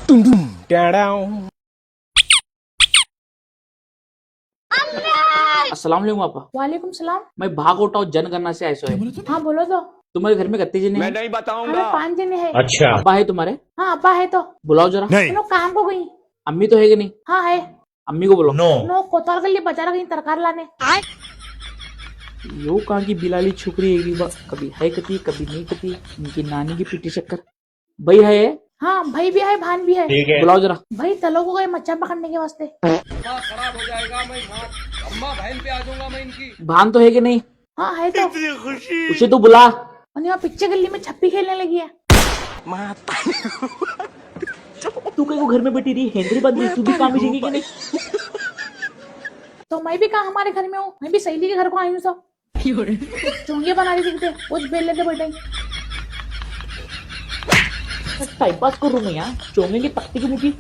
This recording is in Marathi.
अस्सलाम वालेकुम पापा। वालेकुम सलाम। मैं भाग उठा हूँ जनगणना से ऐसा है। हाँ बोलो तो। तुम्हारे घर में कितने जने मैं हैं? नहीं बताऊंगा। हमें 5 जने हैं। अच्छा। अब्बा है तुम्हारे? हाँ अब्बा है तो। बुलाओ जरा। नहीं। वो लोग काम को गई। अम्मी तो है कि नहीं? हाँ है। अम्मी को बुलाओ। नो। नो कोतवाल के लिए बाजार गई तरकार लाने। यो कहाँ की बिलाली छुकरी है कभी है कती कभी नहीं कती। इनकी नानी की पीटी चक्कर। भाई है? हाँ भाई भी है भान भी है। ठीक है। बुलाओ जरा। भाई तलो को गए मच्छर पकड़ने के वास्ते। खराब हो जाएगा। मैं अम्मा बहन पे आ जाऊंगा मैं इनकी। भान तो है कि नहीं? हाँ है तो। उसे तो बुला। और यहाँ पीछे गली में छप्पी खेलने लगी है। तू कहीं को घर में बैठी रही हेंद्री बंद रही, तू भी काम ही कि नहीं? तो मैं भी कहा हमारे घर में हूँ, मैं भी सहेली के घर को आई हूँ सब। चोंगे बना रही थी कुछ बेल लेते बैठे। टाइम पास करूँ मैं यहाँ चोंगे की तख्ती की मुठी।